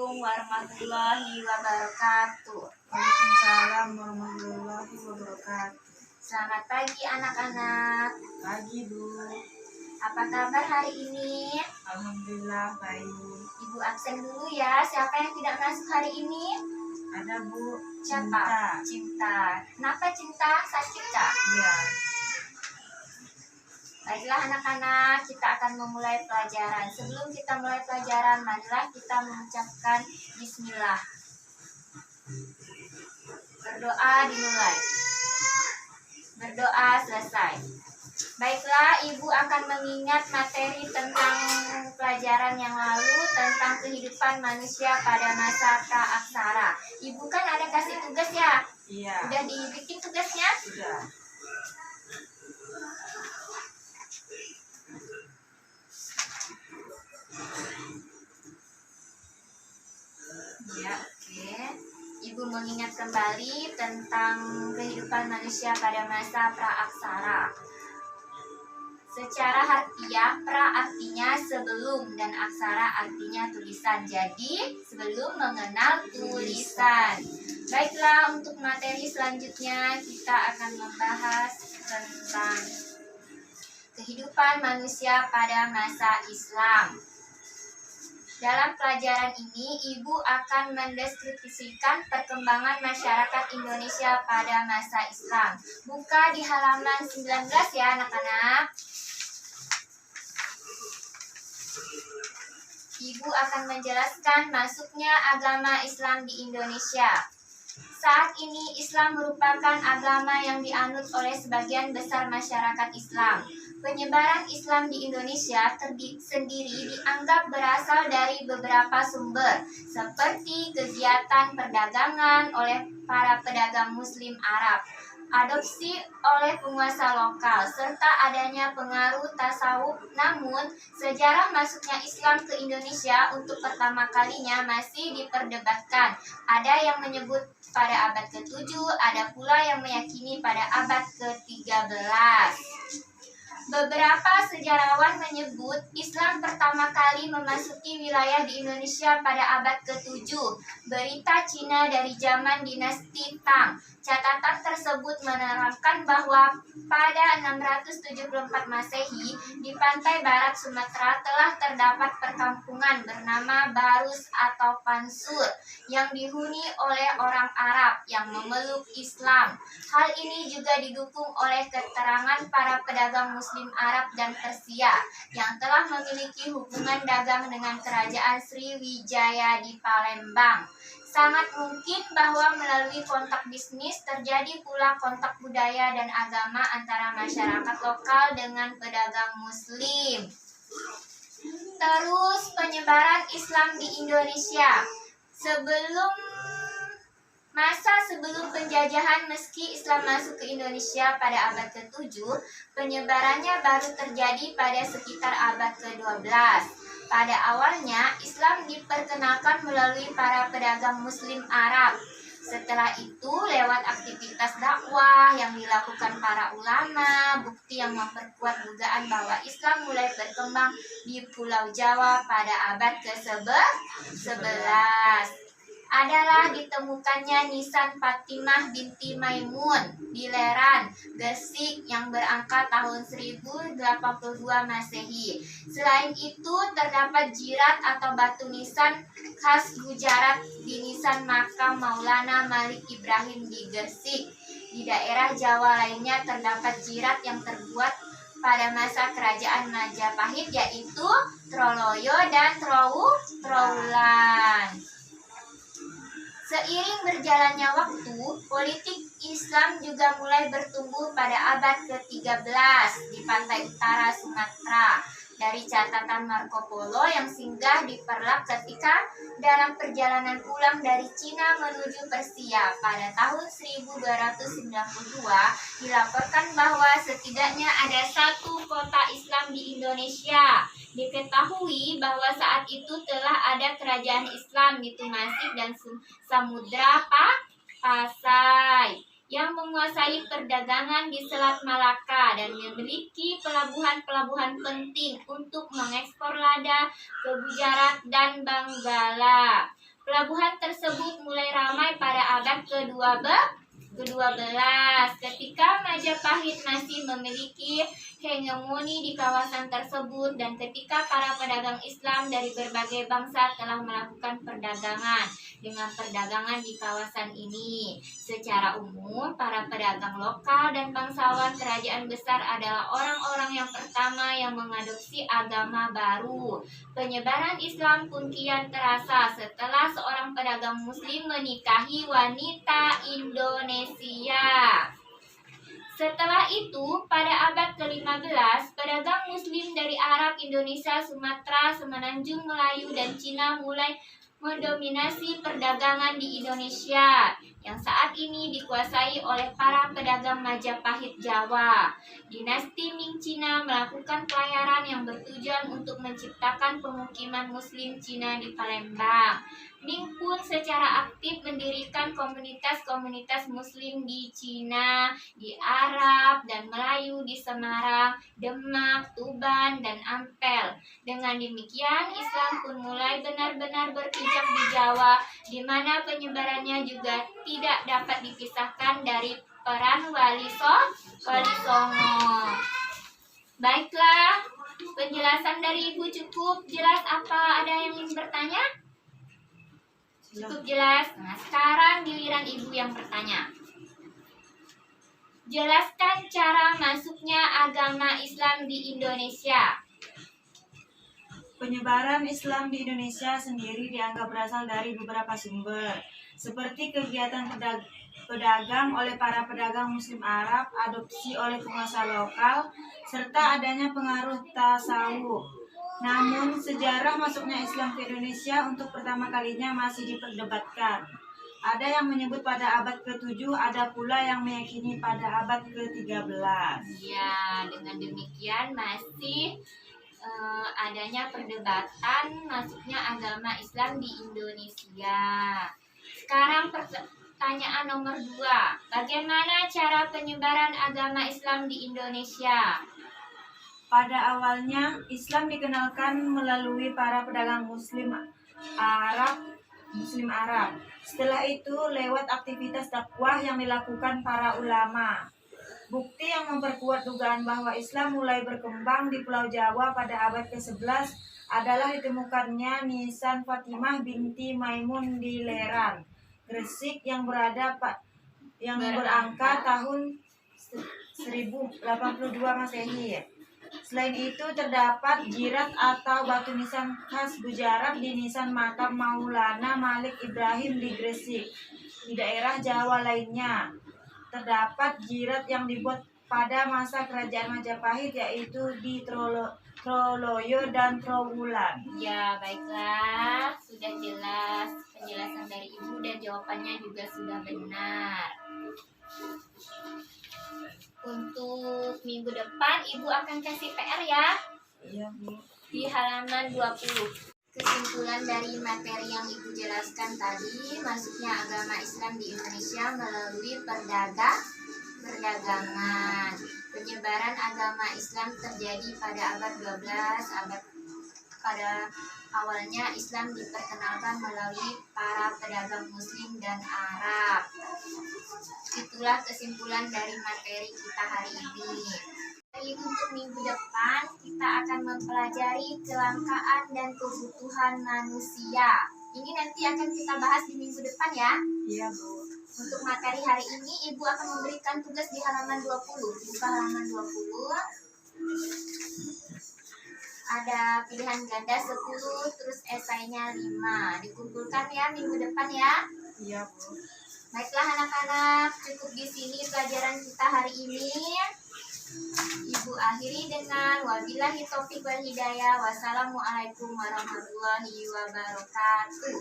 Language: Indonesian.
Assalamualaikum warahmatullahi wabarakatuh. Waalaikumsalam warahmatullahi wabarakatuh. Selamat pagi anak-anak. Pagi, Bu. Apa kabar hari ini? Alhamdulillah baik. Ibu absen dulu ya. Siapa yang tidak masuk hari ini? Ada, Bu. Siapa? Cinta. Kenapa Cinta? Sakit kah? Iya. Baiklah anak-anak, kita akan memulai pelajaran. Sebelum kita mulai pelajaran, marilah kita mengucapkan bismillah. Berdoa dimulai. Berdoa selesai. Baiklah, Ibu akan mengingat materi tentang pelajaran yang lalu tentang kehidupan manusia pada masa praaksara. Ibu kan ada kasih tugas ya? Iya. Udah dibikin tugasnya? Sudah. Ya, oke. Ibu mengingat kembali tentang kehidupan manusia pada masa praaksara. Secara harfiah, pra artinya sebelum dan aksara artinya tulisan. Jadi, sebelum mengenal tulisan. Baiklah, untuk materi selanjutnya kita akan membahas tentang kehidupan manusia pada masa Islam. Dalam pelajaran ini, Ibu akan mendeskripsikan perkembangan masyarakat Indonesia pada masa Islam. Buka di halaman 19 ya anak-anak. Ibu akan menjelaskan masuknya agama Islam di Indonesia. Saat ini Islam merupakan agama yang dianut oleh sebagian besar masyarakat Islam. Penyebaran Islam di Indonesia sendiri dianggap berasal dari beberapa sumber, seperti kegiatan perdagangan oleh para pedagang Muslim Arab, adopsi oleh penguasa lokal, serta adanya pengaruh tasawuf. Namun, sejarah masuknya Islam ke Indonesia untuk pertama kalinya masih diperdebatkan. Ada yang menyebut pada abad ke-7, ada pula yang meyakini pada abad ke-13. Beberapa sejarawan menyebut Islam pertama kali memasuki wilayah di Indonesia pada abad ke-7. Berita Cina dari zaman dinasti Tang. Catatan tersebut menerangkan bahwa pada 674 Masehi di pantai barat Sumatera telah terdapat perkampungan bernama Barus atau Pansur yang dihuni oleh orang Arab yang memeluk Islam. Hal ini juga didukung oleh keterangan para pedagang Muslim Arab dan Persia yang telah memiliki hubungan dagang dengan kerajaan Sriwijaya di Palembang. Sangat mungkin bahwa melalui kontak bisnis terjadi pula kontak budaya dan agama antara masyarakat lokal dengan pedagang Muslim. Terus penyebaran Islam di Indonesia. Sebelum penjajahan, meski Islam masuk ke Indonesia pada abad ke-7, penyebarannya baru terjadi pada sekitar abad ke-12. Pada awalnya, Islam diperkenalkan melalui para pedagang Muslim Arab. Setelah itu, lewat aktivitas dakwah yang dilakukan para ulama, bukti yang memperkuat dugaan bahwa Islam mulai berkembang di Pulau Jawa pada abad ke-11. Adalah ditemukannya nisan Fatimah binti Maimun di Leran, Gresik yang berangka tahun 1082 Masehi. Selain itu terdapat jirat atau batu nisan khas Gujarat di nisan makam Maulana Malik Ibrahim di Gresik. Di daerah Jawa lainnya terdapat jirat yang terbuat pada masa kerajaan Majapahit, yaitu Troloyo dan Trowulan. Seiring berjalannya waktu, politik Islam juga mulai bertumbuh pada abad ke-13 di pantai utara Sumatera. Dari catatan Marco Polo yang singgah di Perlak ketika dalam perjalanan pulang dari Cina menuju Persia pada tahun 1292, dilaporkan bahwa setidaknya ada 1 kota Islam di Indonesia. Diketahui bahwa saat itu telah ada kerajaan Islam di Tumasik dan Samudra Pasai yang menguasai perdagangan di Selat Malaka dan memiliki pelabuhan-pelabuhan penting untuk mengekspor lada ke Gujarat dan Benggala. Pelabuhan tersebut mulai ramai pada abad ke-12 ketika Majapahit masih memiliki hegemoni di kawasan tersebut dan ketika para pedagang Islam dari berbagai bangsa telah melakukan perdagangan di kawasan ini. Secara umum, para pedagang lokal dan bangsawan kerajaan besar adalah orang-orang yang pertama yang mengadopsi agama baru. Penyebaran Islam pun kian terasa setelah seorang pedagang muslim menikahi wanita Indonesia. Setelah itu, pada abad ke-15, pedagang muslim dari Arab, Indonesia, Sumatera, Semenanjung Melayu, dan Cina mulai mendominasi perdagangan di Indonesia yang saat ini dikuasai oleh para pedagang Majapahit Jawa. Dinasti Ming Cina melakukan pelayaran yang bertujuan untuk menciptakan pemukiman Muslim Cina di Palembang. Ming pun secara aktif mendirikan komunitas-komunitas Muslim di Cina, di Arab, dan Melayu di Semarang, Demak, Tuban, dan Ampel. Dengan demikian, Islam pun mulai benar-benar berpijak di Jawa, di mana penyebarannya juga tidak dapat dipisahkan dari peran Wali Songo. Baiklah, penjelasan dari Ibu cukup jelas. Apa ada yang ingin bertanya? Cukup jelas. Nah, sekarang giliran Ibu yang bertanya. Jelaskan cara masuknya agama Islam di Indonesia. Penyebaran Islam di Indonesia sendiri dianggap berasal dari beberapa sumber, seperti kegiatan pedagang oleh para pedagang Muslim Arab, adopsi oleh penguasa lokal, serta adanya pengaruh tasawuf. Namun, sejarah masuknya Islam ke Indonesia untuk pertama kalinya masih diperdebatkan. Ada yang menyebut pada abad ke-7, ada pula yang meyakini pada abad ke-13. Ya, dengan demikian masih adanya perdebatan masuknya agama Islam di Indonesia. Sekarang pertanyaan nomor 2. Bagaimana cara penyebaran agama Islam di Indonesia? Pada awalnya, Islam dikenalkan melalui para pedagang Muslim Arab. Setelah itu, lewat aktivitas dakwah yang dilakukan para ulama. Bukti yang memperkuat dugaan bahwa Islam mulai berkembang di Pulau Jawa pada abad ke-11 adalah ditemukannya nisan Fatimah binti Maimun di Leran, Gresik yang berangka tahun 1082 Masehi. Selain itu terdapat jirat atau batu nisan khas Gujarat di nisan makam Maulana Malik Ibrahim di Gresik. Di daerah Jawa lainnya terdapat jirat yang dibuat pada masa kerajaan Majapahit, yaitu di Troloyo dan Trowulan. Ya, baiklah, sudah jelas penjelasan dari Ibu dan jawabannya juga sudah benar. Untuk minggu depan Ibu akan kasih PR ya. Iya, Bu. Di halaman 20. Kesimpulan dari materi yang Ibu jelaskan tadi, masuknya agama Islam di Indonesia melalui perdagangan. Penyebaran agama Islam terjadi pada abad 12. Pada awalnya Islam diperkenalkan melalui para pedagang Muslim dan Arab. Itulah kesimpulan dari materi kita hari ini. Untuk minggu depan kita akan mempelajari kelangkaan dan kebutuhan manusia. Ini nanti akan kita bahas di minggu depan ya. Iya, Bu. Untuk materi hari ini Ibu akan memberikan tugas di halaman 20. Buka halaman 20. Ada pilihan ganda 10, terus esainya 5. Dikumpulkan ya minggu depan ya. Iya, Bu. Baiklah anak-anak, cukup di sini pelajaran kita hari ini. Ibu akhiri dengan wabillahi taufiq wal hidayah. Wassalamualaikum warahmatullahi wabarakatuh.